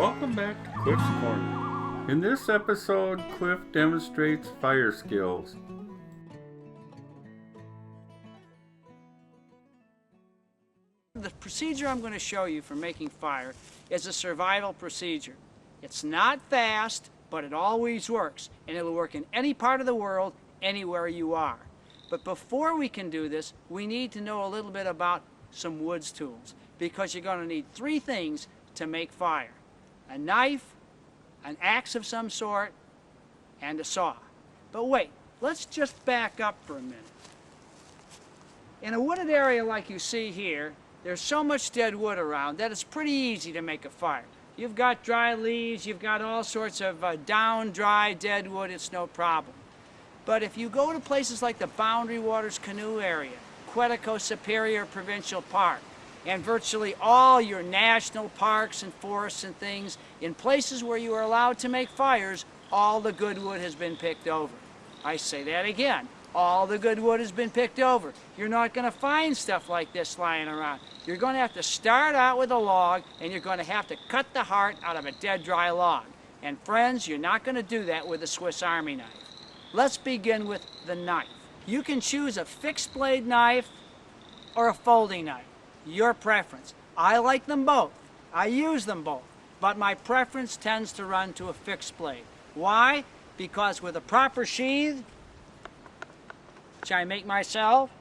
Welcome back to Cliff's Corner. In this episode, Cliff demonstrates fire skills. The procedure I'm going to show you for making fire is a survival procedure. It's not fast, but it always works, and it'll work in any part of the world, anywhere you are. But before we can do this, we need to know a little bit about some woods tools, because you're going to need three things to make fire: a knife, an axe of some sort, and a saw. But wait, let's just back up for a minute. In a wooded area like you see here, there's so much dead wood around that it's pretty easy to make a fire. You've got dry leaves, you've got all sorts of down, dry, dead wood, it's no problem. But if you go to places like the Boundary Waters Canoe Area, Quetico Superior Provincial Park, and virtually all your national parks and forests and things, in places where you are allowed to make fires, all the good wood has been picked over. I say that again. All the good wood has been picked over. You're not going to find stuff like this lying around. You're going to have to start out with a log, and you're going to have to cut the heart out of a dead dry log. And friends, you're not going to do that with a Swiss Army knife. Let's begin with the knife. You can choose a fixed blade knife or a folding knife. Your preference. I like them both. I use them both. But my preference tends to run to a fixed blade. Why? Because with a proper sheath, which I make myself,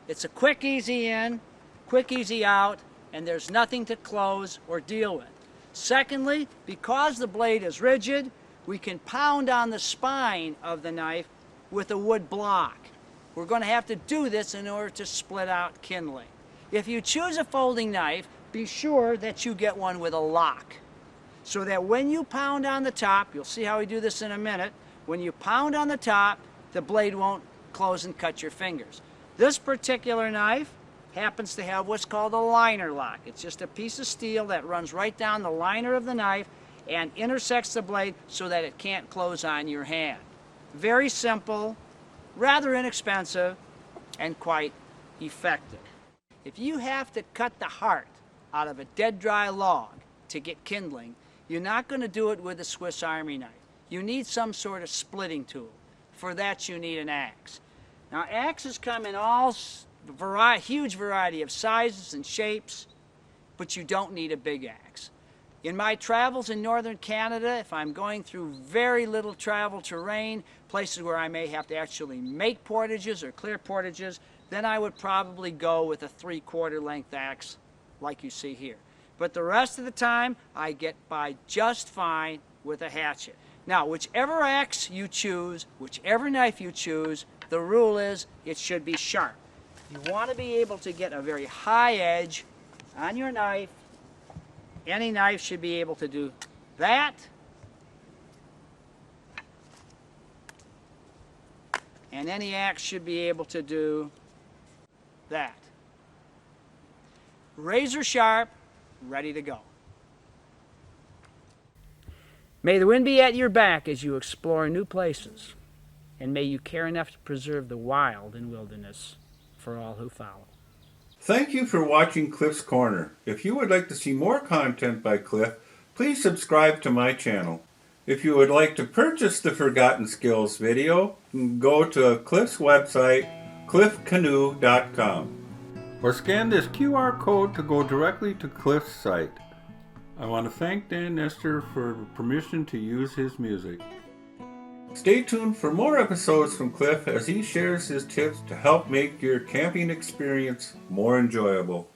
it's a quick, easy in, quick, easy out, and there's nothing to close or deal with. Secondly, because the blade is rigid, we can pound on the spine of the knife with a wood block. We're going to have to do this in order to split out kindling. If you choose a folding knife, be sure that you get one with a lock, so that when you pound on the top, you'll see how we do this in a minute, when you pound on the top, the blade won't close and cut your fingers. This particular knife happens to have what's called a liner lock. It's just a piece of steel that runs right down the liner of the knife and intersects the blade so that it can't close on your hand. Very simple, rather inexpensive, and quite effective. If you have to cut the heart out of a dead dry log to get kindling, you're not going to do it with a Swiss Army knife. You need some sort of splitting tool. For that you need an axe. Now axes come in all huge variety of sizes and shapes, but you don't need a big axe. In my travels in northern Canada, if I'm going through very little travel terrain, places where I may have to actually make portages or clear portages, then I would probably go with a 3/4 length axe like you see here. But the rest of the time, I get by just fine with a hatchet. Now, whichever axe you choose, whichever knife you choose, the rule is it should be sharp. You want to be able to get a very high edge on your knife. Any knife should be able to do that. And any axe should be able to do that. Razor sharp, ready to go. May the wind be at your back as you explore new places, and may you care enough to preserve the wild and wilderness for all who follow. Thank you for watching Cliff's Corner. If you would like to see more content by Cliff, please subscribe to my channel. If you would like to purchase the Forgotten Skills video, go to Cliff's website, cliffcanoe.com, or scan this QR code to go directly to Cliff's site. I want to thank Dan Nestor for permission to use his music. Stay tuned for more episodes from Cliff as he shares his tips to help make your camping experience more enjoyable.